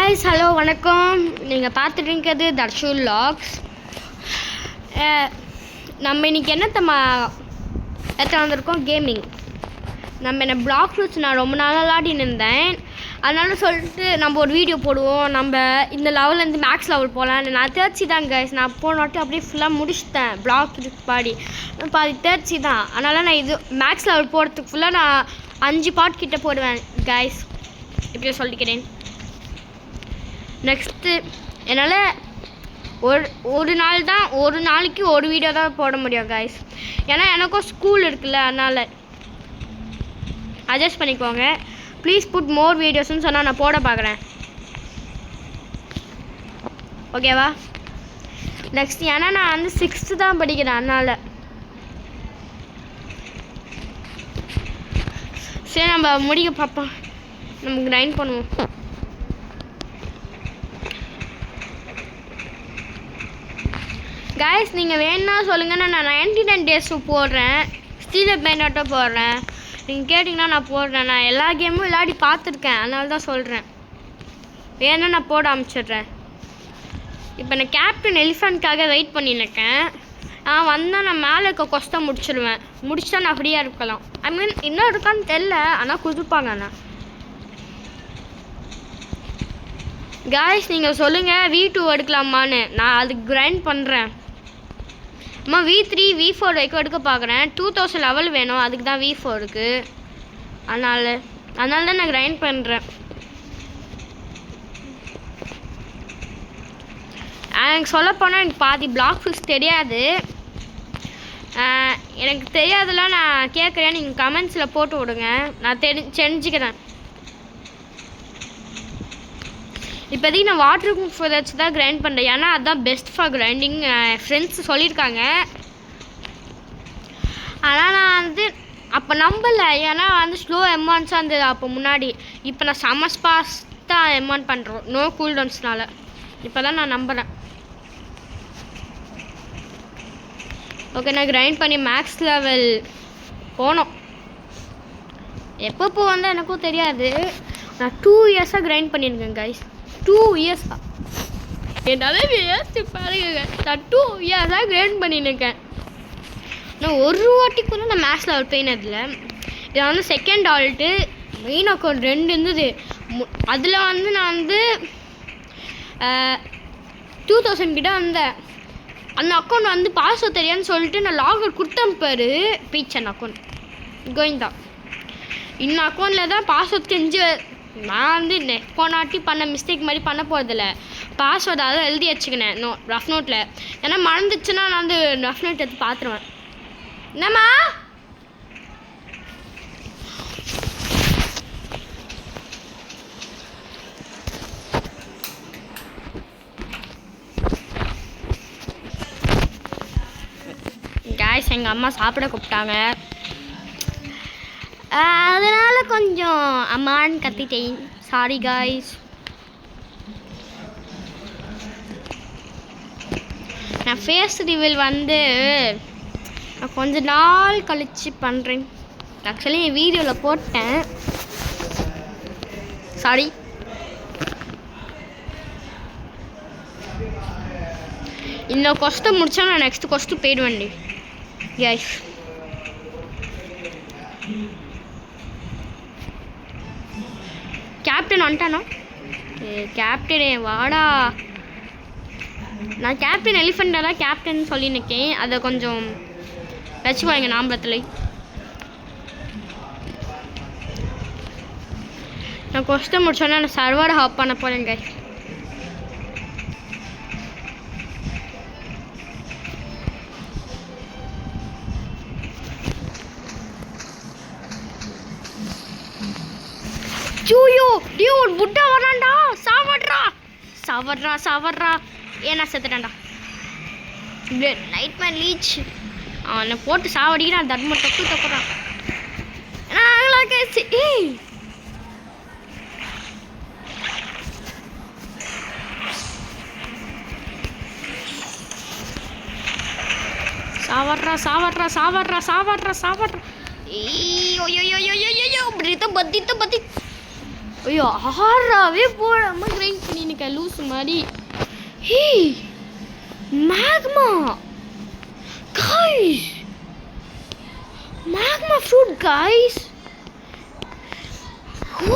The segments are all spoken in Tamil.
guys, hello, வணக்கம். நீங்கள் பார்த்துட்டு இருக்கிறது தர்ஷு வ்ளாக்ஸ். நம்ம இன்றைக்கி எத்தனை வந்திருக்கோம் கேமிங். நம்ம என்ன பிளாக் ரூட்ஸ் நான் ரொம்ப நாளாக விளாடின்னு இருந்தேன். அதனால சொல்லிட்டு நம்ம ஒரு வீடியோ போடுவோம். நம்ம இந்த லெவல்லேருந்து மேக்ஸ் லெவல் போகலாம். நான் தேர்ச்சி தான் கைஸ். நான் போன வாட்டி அப்படியே ஃபுல்லாக முடிச்சிட்டேன். பிளாக் ரூட்ஸ் பாதி தேர்ச்சி தான். அதனால் நான் இது மேக்ஸ் லெவல் போகிறதுக்கு ஃபுல்லாக நான் 5 பார்ட் கிட்டே போடுவேன் கைஸ். இப்படியே சொல்லிக்கிறேன். நெக்ஸ்ட்டு என்னால் ஒரு நாளைக்கு ஒரு வீடியோ தான் போட முடியும் கைஸ். ஏன்னா எனக்கும் ஸ்கூல் இருக்குல்ல, அதனால் அட்ஜஸ்ட் பண்ணிக்கோங்க. ப்ளீஸ் புட் மோர் வீடியோஸ்ன்னு சொன்னால் நான் போட பார்க்குறேன். ஓகேவா? நெக்ஸ்ட் ஏன்னா நான் வந்து 6th தான் படிக்கிறேன். அதனால் சரி நம்ம முடிக்க பார்ப்போம். நம்ம கிரைண்ட் பண்ணுவோம். கைஸ் நீங்கள் வேணுன்னா சொல்லுங்கள். நான் 99 days போடுறேன். ஸ்டீல் பெயிண்டாட்டோ போடுறேன். நீங்கள் கேட்டிங்கன்னா நான் போடுறேன். நான் எல்லா கேமும் விளையாடி பார்த்துருக்கேன். அதனால தான் சொல்கிறேன். வேணா நான் போட ஆரம்பிச்சிடுறேன். இப்போ நான் கேப்டன் எலிஃபண்ட்காக வெயிட் பண்ணியிருக்கேன். நான் வந்தால் நான் மேலே இருக்க கொஸ்தை முடிச்சிடுவேன். முடிச்சா நான் ஃப்ரீயாக இருக்கலாம். ஐ மீன் இன்னும் இருக்கான்னு தெரில, ஆனால் கொடுப்பாங்க. நான் கைஸ் நீங்கள் சொல்லுங்கள் V2 எடுக்கலாமான்னு. நான் அதுக்கு கிரைண்ட் பண்ணுறேன். அம்மா V3 V4 வரைக்கும் எடுக்க பார்க்குறேன். 2000 லெவல் வேணும். அதுக்கு தான் V4 இருக்குது. அதனால தான் நான் கிரைண்ட் பண்ணுறேன். எனக்கு சொல்லப்போனால் எனக்கு பாதி பிளாக் ஃபிஷ் தெரியாது. எனக்கு தெரியாதெல்லாம் நான் கேட்குறேன். நீங்கள் கமெண்ட்ஸில் போட்டு விடுங்க. நான் தெரிஞ்சுக்கிறேன். இப்போதைக்கு நான் வாட்டர் ப்ரூஃப் வச்சு தான் கிரைண்ட் பண்ணுறேன். ஏன்னா அதுதான் பெஸ்ட் ஃபார் கிரைண்டிங் ஃப்ரெண்ட்ஸ் சொல்லியிருக்காங்க. ஆனால் நான் வந்து அப்போ நம்பலை. ஏன்னா வந்து ஸ்லோ எமௌண்ட்ஸாக இருந்தது அப்போ முன்னாடி. இப்போ நான் செம்ம ஃபாஸ்ட்டாக எமௌண்ட் பண்ணுறோம். நோ கூல்டவுன்ஸ்னால. இப்போ தான் நான் நம்புகிறேன். ஓகே, நான் கிரைண்ட் பண்ணி மேக்ஸ் லெவல் போனோம். எப்போ வந்தால் எனக்கும் தெரியாது. நான் 2 இயர்ஸாக கிரைண்ட் பண்ணியிருக்கேன் கைஸ். 2 இயர்ஸாக என்னால் வேஸ்ட்டு பாருங்க. நான் 2 இயர்ஸாக கிரைண்ட் பண்ணியிருக்கேன். நான் ஒரு வாட்டி கூட நான் மேக்ஸ் லெவல் போயினதில்லை. இதை வந்து செகண்ட் ஆல்ட்டு மெயின் அக்கௌண்ட் 2 இருந்தது. அதில் வந்து நான் வந்து 2000 கிட்ட வந்தேன். அந்த அக்கௌண்ட் வந்து பாஸ்வேர்ட் தெரியாதுன்னு சொல்லிட்டு நான் லாகவுட் கொடுத்தேன் பாரு. பீச்சன் அக்கௌண்ட் கோயிந்தா. இந்த அக்கௌண்ட்டில் தான் பாஸ்வேர்ட் தெரிஞ்சு நான் வந்து போனாட்டி பண்ண மிஸ்டேக் மாதிரி பண்ண போகிறதில்ல. பாஸ்வேர்டு அதான் எழுதி வச்சுக்கினேன் ரஃப் நோட்டில். ஏன்னா மறந்துச்சுன்னா நான் வந்து ரஃப் நோட் எடுத்து பார்த்துருவேன். என்னம்மா காய்ஸ் எங்கள் அம்மா சாப்பிட கூப்பிட்டாங்க. அதனால் கொஞ்சம் அம்மான்னு கத்திட்டேன். Sorry guys. நான் ஃபேஸ் ரிவீல் வந்து நான் கொஞ்ச நாள் கழித்து பண்ணுறேன். ஆக்சுவலி என் வீடியோவில் போட்டேன். சாரி. இன்னும் கொஸ்ட்டை முடித்தா நான் நெக்ஸ்ட் கொஸ்ட்டு போயிடுவேன் காய்ஸ். கேப்டன் வந்துட்டானா? கேப்டனே வாடா. நான் கேப்டன் எலிஃபெண்ட்டாக தான் கேப்டன் சொல்லி நிற்கேன். அதை கொஞ்சம் வச்சுக்குவாங்க நாம்பத்தில். நான் கொஸ்டன் முடிச்சோன்னா நான் சர்வர் ஹாப் பண்ண போகிறேங்க. ஜூயோ டியூட் புட்டா வரான்டா. சாவட்றா ஏன்னா செத்துட்டான்டா. லைட் மேன் லீச் அவனை போட்டு சாவடிக்கிறான். தர்ம தப்புறான். சாவட்றா. ஐயோ 6ஆவே போடாமல் கிரைண்ட் பண்ணி இருக்கேன் லூஸ் மாதிரி. Hey magma guys, magma fruit guys.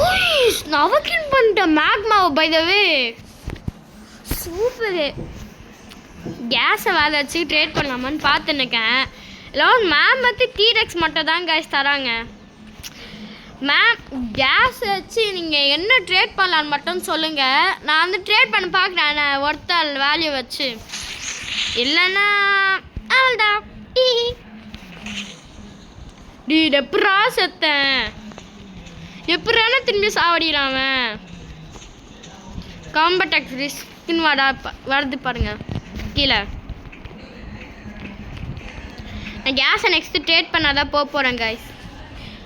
ஓய்ஸ் நான் அவக்கின் பண்ணிட்டேன் மேக்மாவை. By the way super. கேஸை வேலை வச்சு ட்ரேட் பண்ணலாமான்னு பார்த்துன்னுக்கேன். எல்லாம் மேம் பற்றி டீரெக்ஸ் மட்டும் தான் கைஸ் தராங்க. மேம் கேஸ் வச்சு நீங்கள் என்ன ட்ரேட் பண்ணலான்னு மட்டும் சொல்லுங்கள். நான் வந்து ட்ரேட் பண்ண பார்க்குறேன் ஒருத்தர் வேல்யூ வச்சு. இல்லைன்னா அவள்தான் எப்படா செத்தேன், எப்படானா திரும்பி சாவடிக்கிறான். காம்பேக்ட் ரிஸ்க்னு வருது பாருங்க கீழே. நான் கேஸை நெக்ஸ்ட்டு ட்ரேட் பண்ணாதான் போக போகிறேன் கைஸ்.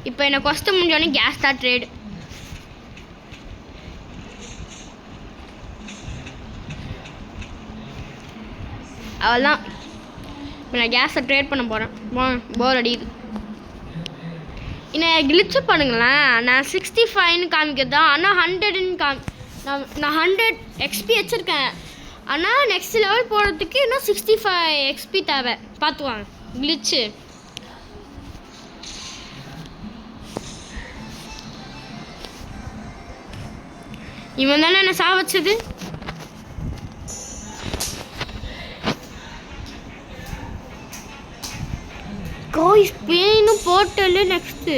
இப்போ எனக்கு கொஸ்ட் முடிஞ்சோடனே கேஸ் தான் ட்ரேடு. அவள்தான் இப்போ நான் கேஸை ட்ரேட் பண்ண போகிறேன். போர் அடிக்குது. இன்னும் கிளிச்சு பண்ணுங்களேன். நான் 65ன்னு காமிக்கிறது தான், ஆனால் 100ன்னு நான் 100 XP வச்சுருக்கேன். ஆனால் நெக்ஸ்ட் லெவல் போகிறதுக்கு இன்னும் 65 XP தேவை. பார்த்துவாங்க கிளிச்சு. இவன் தானே என்ன சா வச்சது. காய்ஸ் பேனும் போர்ட்டலு நெக்ஸ்ட்டு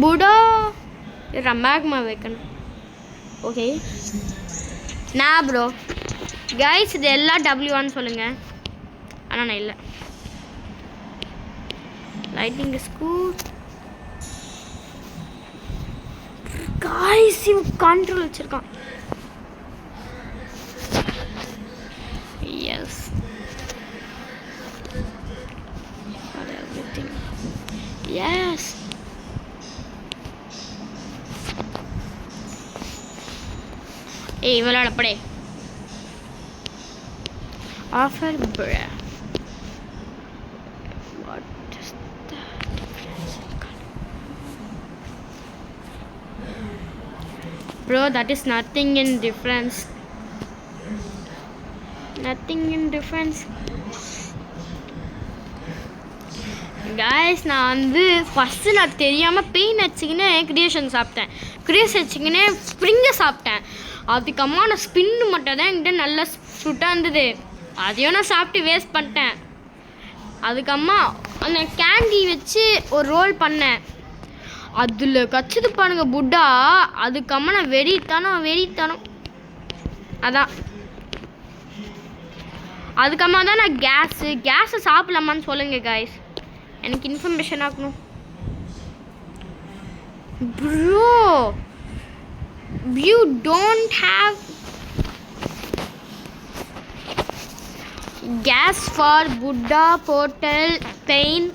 புடா மேக்மா வைக்கணும். ஓகே நான் ப்ரோ கைஸ் இது எல்லாம் W1 சொல்லுங்கள். ஆனால் நான் இல்லை. லைட்டிங் ஸ்கூல் காய்ஸ் இவன் கண்ட்ரோல் வச்சுருக்கான். எஸ் எஸ் ஏய் விளையாடப்படே offer bro. Bro, that is nothing in difference. Nothing in difference. Guys, நான் வந்து ஃபஸ்ட்டு நான் தெரியாமல் பெயின் வச்சுக்கினே க்ரியேஷன் சாப்பிட்டேன். க்ரியேஷன் வச்சுக்கினே ஸ்ப்ரிங்கை சாப்பிட்டேன். அதுக்கம்மா நான் ஸ்பின்னு மட்டும் தான் என்கிட்ட நல்லா சுட்டாக இருந்தது. அதையும் நான் சாப்பிட்டு வேஸ்ட் பண்ணிட்டேன். அதுக்கம்மா அந்த கேண்டி வச்சு ஒரு ரோல் பண்ணேன். அதில் கச்சிது பாருங்க புட்டா. அதுக்கம்மா நான் வெறித்தனம் அதான். அதுக்கம்மா தான் நான் கேஸை சாப்பிடலாமான்னு சொல்லுங்க கைஸ். எனக்கு இன்ஃபர்மேஷன் ஆகணும். Bro you don't have gas for Buddha portal pain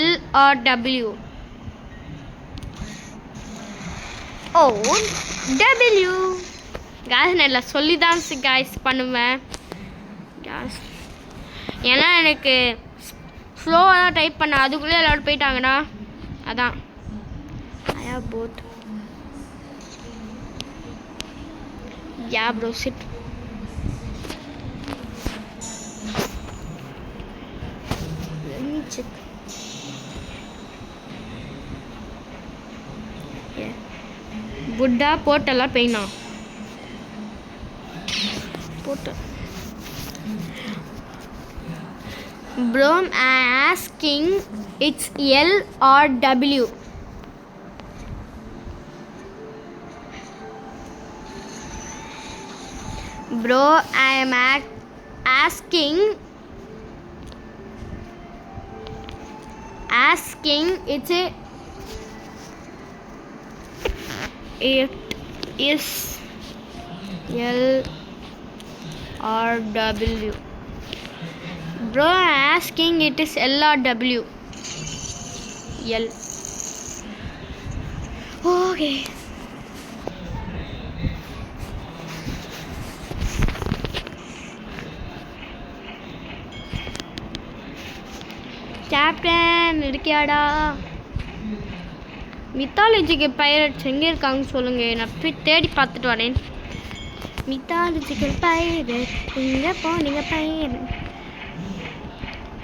L or W. Oh W gas நான் இல்லை சொல்லி தான் கேஸ் பண்ணுவேன் கேஸ். ஏன்னா எனக்கு ஸ்லோவாக தான் டைப் பண்ணேன். அதுக்குள்ளே எல்லாரும் போயிட்டாங்கண்ணா. அதான் ஐயா போட் யா ப்ரோ சிட். செக் புட்டா போட்டெல்லாம் பெயினா போட்டு. Bro, I'm asking it's L or W. Bro, I am asking it's a it is L or W. Bro, I'm asking it is L or W. L. Okay. Captain இருக்கியாடா? மித்தாலஜிக்கு பைரட்ஸ் எங்கே இருக்காங்கன்னு சொல்லுங்கள். நான் போய் தேடி பார்த்துட்டு வரேன். மித்தாலஜிக்கல் பைரட் இங்கே போனீங்க பைரட்.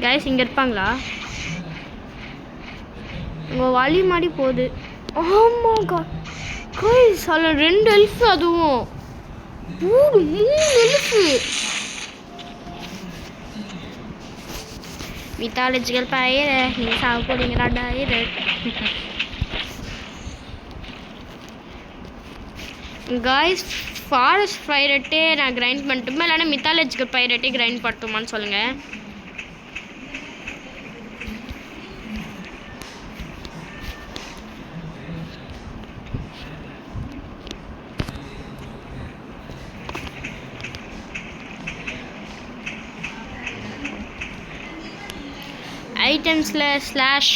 கைஸ் இங்கே இருப்பாங்களா? உங்க வழி மாடி போகுது. ஆமாங்க கைஸ், அதில் 2 எல்ஃப், அதுவும் 3 எல்ஃப். மித்தாலஜிக்கல் பைரட் நீங்கள் சாக போறீங்களா டைரக்ட். கைஸ் ஃபாரஸ்ட் பைரட்டே நான் கிரைண்ட் பண்ணட்டுமா இல்லைன்னா மித்தாலஜிக்கல் பைரட்டே கிரைண்ட் பண்ணட்டுமான்னு சொல்லுங்கள். ஐட்டம்ஸில் ஸ்லாஷ்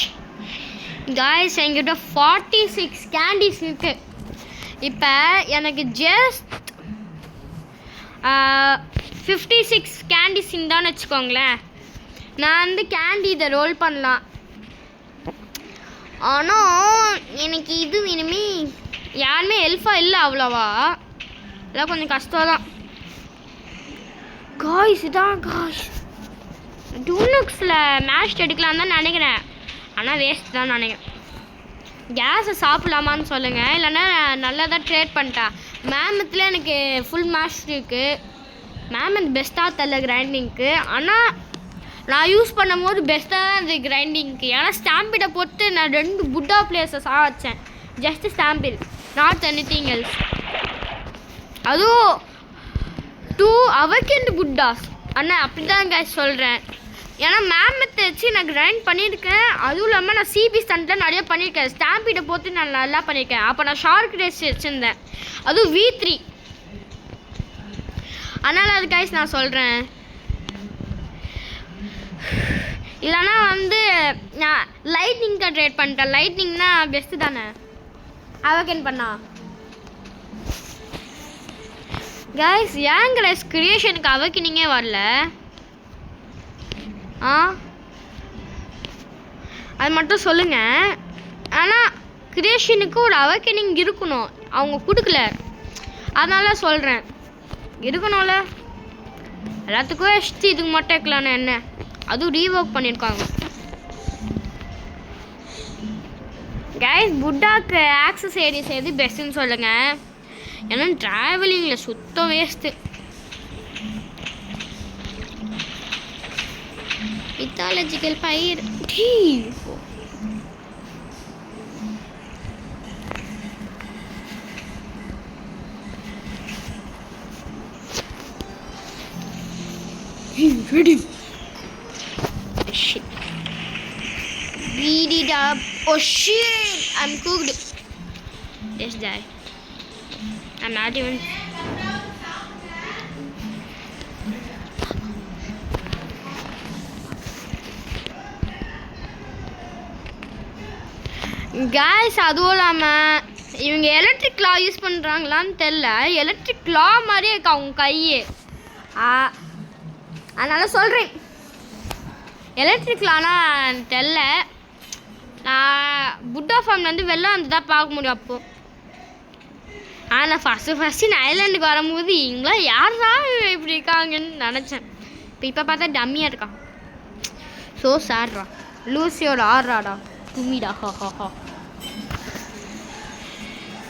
காய்ஸ் என்கிட்ட 46 கேண்டீஸ் இருக்கு. இப்போ எனக்கு ஜஸ்ட் 56 கேண்டீஸ் இருந்தான்னு வச்சுக்கோங்களேன். நான் வந்து கேண்டி இதை ரோல் பண்ணலாம். ஆனால் எனக்கு இது வேணுமே. யாருமே எல்ஃபாக இல்லை அவ்வளோவா, இதெல்லாம் கொஞ்சம் கஷ்டம் தான் காய்ஸ். இதான் காய்ஸ் டூனக்ஸில் மேஷ் எடுக்கலாம் தான் நினைக்கிறேன், ஆனால் வேஸ்ட் தான் நினைக்கிறேன். கேஸை சாப்பிடலாமான்னு சொல்லுங்கள், இல்லைன்னா நல்லா தான் ட்ரேட் பண்ணிட்டேன். மேமத்தில் எனக்கு ஃபுல் மேஷ் இருக்குது. மேமத் பெஸ்ட்டாக தரல கிரைண்டிங்க்கு, ஆனால் நான் யூஸ் பண்ணும் போது பெஸ்ட்டாக தான் இருந்தது கிரைண்டிங்க்கு. ஏன்னா ஸ்டாம்பிடை போட்டு நான் 2 புட்டா பிளேஸை வச்சேன். ஜஸ்ட்டு ஸ்டாம்பில், நாட் எனிதிங் எல்ஸ். அதுவும் 2 அவர்கெண்டு புட்டாஸ். அண்ணா அப்படி தான் கைஸ் சொல்கிறேன். ஏன்னா மேமத்தை வச்சு நான் கிரைண்ட் பண்ணியிருக்கேன். அதுவும் இல்லாமல் நான் சிபி ஸ்டண்ட்டில் நிறைய பண்ணியிருக்கேன். ஸ்டாம்பீடை போட்டு நான் நல்லா பண்ணியிருக்கேன். அப்போ நான் ஷார்க் ரேஸ் வச்சுருந்தேன், அதுவும் V3. அதனால் அது கைஸ் நான் சொல்கிறேன். இல்லைனா வந்து நான் லைட்னிங்க்கு ட்ரேட் பண்ணிட்டேன். லைட்னிங்னா பெஸ்ட்டு தானே அவகன் பண்ணா. கைஸ் ஏன் கைஸ் கிரியேஷனுக்கு அவக்கினிங்கே வரல? அது மட்டும் சொல்லுங்கள். ஆனால் கிரியேஷனுக்கு ஒரு அவக்கனிங் இருக்கணும், அவங்க கொடுக்கல. அதனால சொல்கிறேன், இருக்கணும்ல. எல்லாத்துக்கும் எஸ்டி, இதுக்கு மட்டும் இருக்கலான்னு என்ன? அதுவும் ரீவொர்க் பண்ணியிருக்காங்க. கைஸ் புட்டாக்கு ஆக்சசரிஸ் எது பெஸ்ட்டுன்னு சொல்லுங்கள். ஏன்னா ட்ராவலிங்கில் சுத்தம் வேஸ்ட்டு. மித்தாலஜிக்கல் பயிர் ready. Shit. Beat it up. Oh shit, I'm cooked. Just die. I'm not even. Guys அதுவும் இல்லாமல் இவங்க எலக்ட்ரிக் லா யூஸ் பண்ணுறாங்களான்னு தெரில. எலக்ட்ரிக் லா மாதிரியே இருக்கு அவங்க கையே. அதனால் சொல்கிறேன், எலக்ட்ரிக் லானா தெரில. நான் புட்டா ஃபார்ம்லேருந்து வெளில வந்து தான் பார்க்க முடியும் அப்போது. ஆனால் ஃபஸ்ட்டு நான் ஐலாண்டுக்கு வரும்போது இவங்களாம் யாரா இப்படி இருக்காங்கன்னு நினச்சேன். இப்போ பார்த்தா டம்மியாக இருக்கான். ஸோ சார்ரா லூசியோட ஆடுறாடா கும்மிடா. ஹா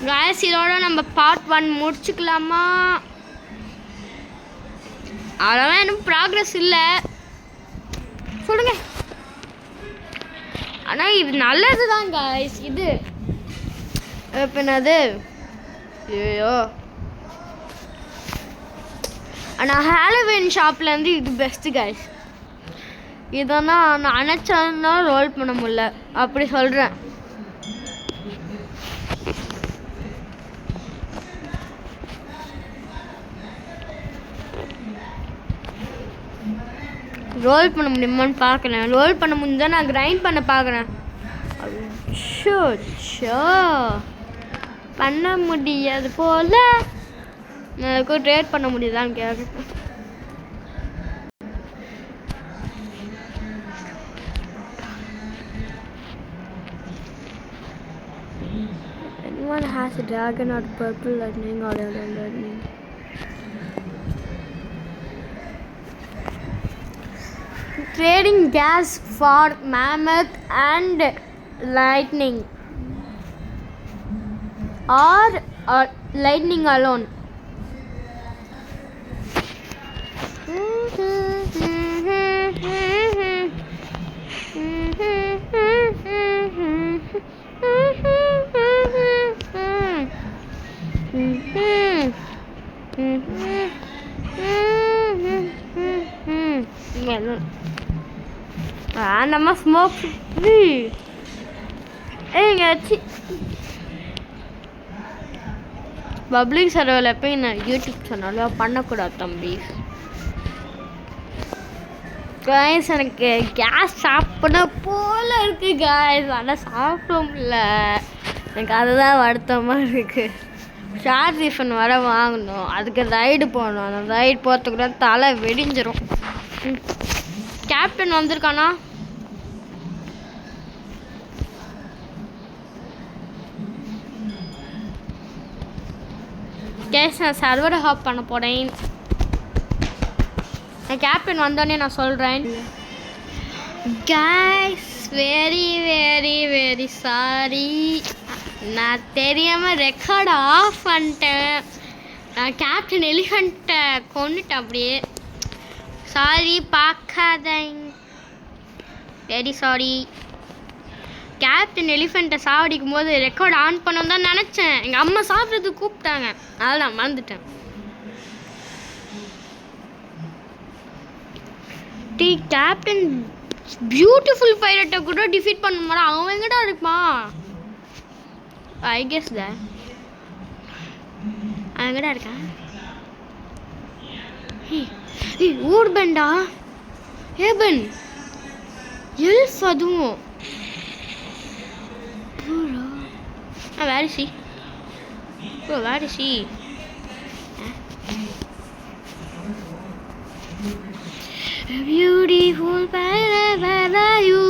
காய்ஸ் இதோட நம்ம பார்ட் 1 முடிச்சுக்கலாமா? அதெல்லாம் எனக்கு ப்ராக்ரஸ் இல்லை சொல்லுங்க. ஆனால் இது நல்லது தான் காய்ஸ். இது இப்போ என்னது ஐயோ, ஆனால் ஹாலோவின் ஷாப்லேருந்து இது பெஸ்ட்டு காய்ஸ். இதெல்லாம் நான் நினச்சேன்னா ரோல் பண்ண முடியல, அப்படி சொல்கிறேன். ரோல் பண்ண முடியுமான்னு பார்க்குறேன். ரோல் பண்ண முடிஞ்சால் நான் கிரைண்ட் பண்ண பார்க்குறேன். பண்ண முடியாது போல் எனக்கு ட்ரேட் பண்ண முடியுதான்னு கேட்குறேன். Anyone has a dragon or purple lightning or yellow lightning? trading gas for mammoth and lightning or lightning alone. நம்ம ஸ்மோக் பப்ளிக் சர்வரில் போய் நான் யூடியூப் சேனலில் பண்ணக்கூடாது தம்பி. காய்ஸ் எனக்கு கேஸ் சாப்பிட போல இருக்கு காய்ஸ், ஆனால் சாப்பிட முடியல. எனக்கு அதுதான் வருத்தமாக இருக்குது. ஷார்ட் டிஃபன் வர வாங்கணும், அதுக்கு ரைடு போகணும். அந்த ரைடு போகிறதுக்கு கூட தலை வெடிஞ்சிரும். கேப்டன் வந்திருக்கானா? கேஸ் நான் சர்வரை ஹாப் பண்ண போகிறேன். கேப்டன் வந்தோடனே நான் சொல்கிறேன். Case very very very sorry, நான் தெரியாமல் ரெக்கார்டை ஆஃப் பண்ணிட்டேன். நான் கேப்டன் எலிஃபண்ட்டை கொண்டுட்டேன் அப்படியே. சாரி, பார்க்காதேங்க, வெரி சாரி. கேப்டன் எலிஃபண்ட்டை சாவடிக்கும் போது ரெக்கார்டு ஆன் பண்ணணும் தான் நினச்சேன். எங்கள் அம்மா சாப்பிட்றதுக்கு கூப்பிட்டாங்க, அதனால் நான் மறந்துட்டேன். கேப்டன் பியூட்டிஃபுல் பைரட்டை கூட டிஃபீட் பண்ண மாட்டான். அவன் எங்கடா இருப்பான்? ஐ கெஸ் த அவன் எங்கடா இருக்கான்? ஊர்பண்டா ஏபன் எல்ஃப், அதுவும் where is he? Oh, where is he? A beautiful pirate, where are you?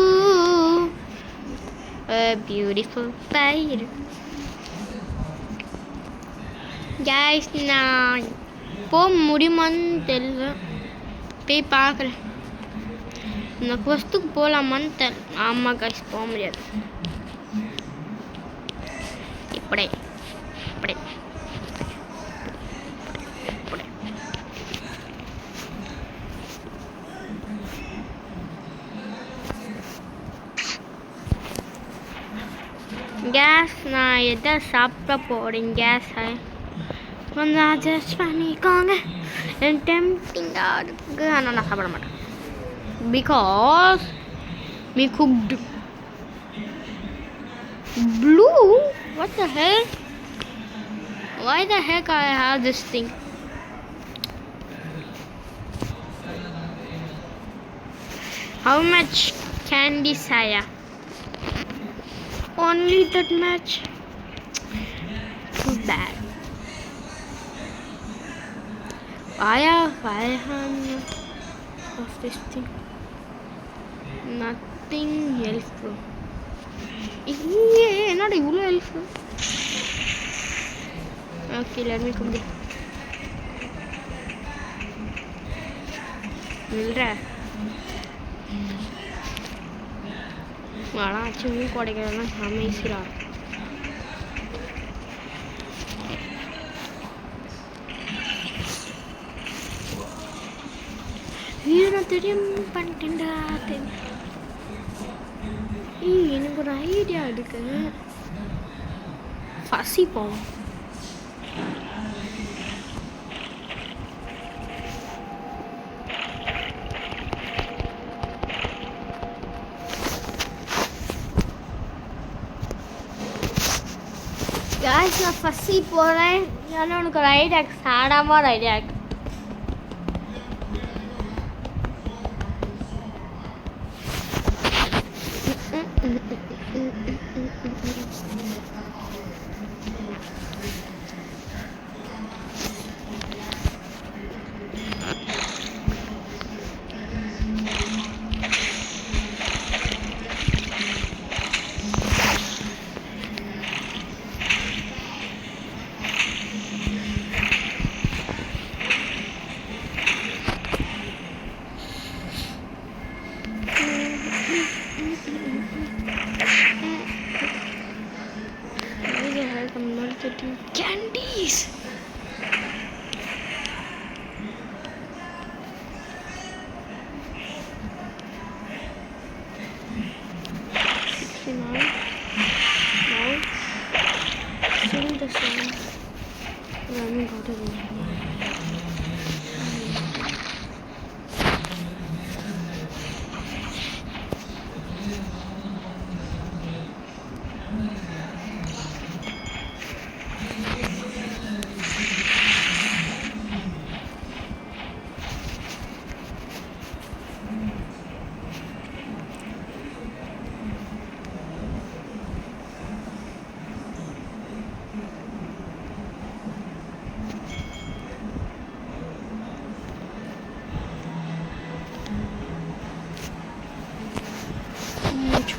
A beautiful pirate. Guys, நான் போக முடியுமான்னு தெரியல, போய் பார்க்குறேன். இந்த கொஸ்துக்கு போகலாமான்னு தெரியல. ஆமாம் guys, போக முடியாது. இப்படி இப்படி கேஸ் நான் எதை சாப்பிட போகிறேன்? கேஸை கொஞ்சம் அட்ஜஸ்ட் பண்ணிக்கோங்க. என் டெம்டிங்காக இருக்குது, ஆனால் நான் சாப்பிட மாட்டேன். Because me cooked blue. What the heck? Why the heck I have this thing? How much candy saya? Only that much. Too bad. Why of this thing? Nothing else, bro. இங்கே என்னடா இவ்வளோ help? Okay, let me come. இல்லைடா வாடா, ஆச்சு மீன் குடைக்கிறதெல்லாம் சமைச்சிடா. இது நான் தெரியும் பண்ணிட்டேன்டா. எனக்கு ஒரு ஐடியா இருக்கு, பசிப்போம். நான் பசி போகிறேன். ஏன்னா உனக்கு ஒரு ஐடியா இருக்கு, சாடாமல் ஒரு ஐடியா இருக்கு.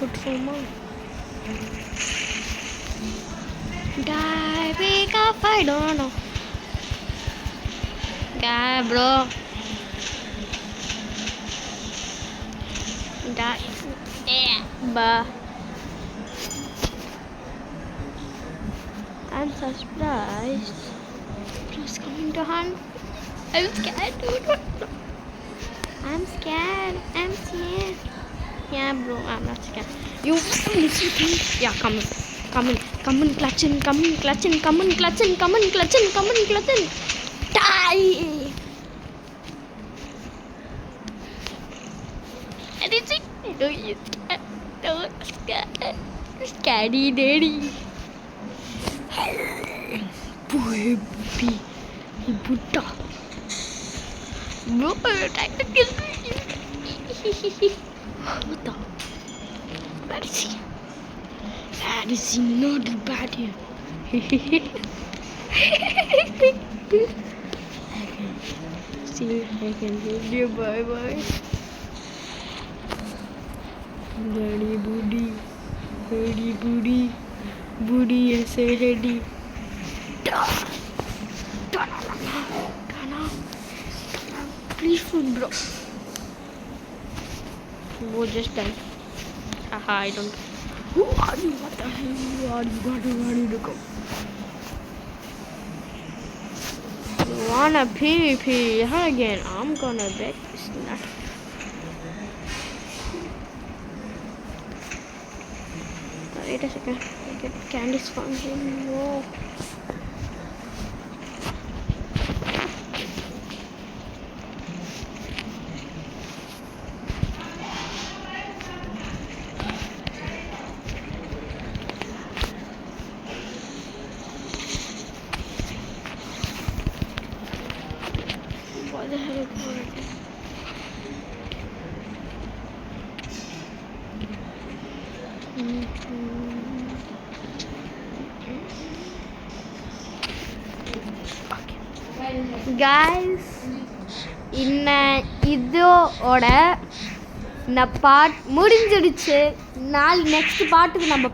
விட்டுருவோமா? Die, wake up, I don't know. Die, bro. Die. Yeah, bah. I'm surprised. Just coming to hunt. I'm scared, dude. I'm scared. Yeah, bro, I'm not scared. You listen to me. Yeah, come on, clutching. Die. Anything? Don't scared. Scary daddy. Baby, Buddha. Bro, you're trying to kill me. What the? Where is he? That is not bad here. See, I can hold you. Bye. Daddy booty, I say heady. Tana. Please food, bro. Wo just done. Haha, I don't. Who are you? What the hell are you? To go? You wanna pee again? I'm gonna bet this nut. Wait a second. I get Candy's function. Whoa. What the hell is going on? Guys, இதோட நான் பார்ட் முடிஞ்சிடுச்சு. நெக்ஸ்ட் பார்ட்டுக்கு நம்ம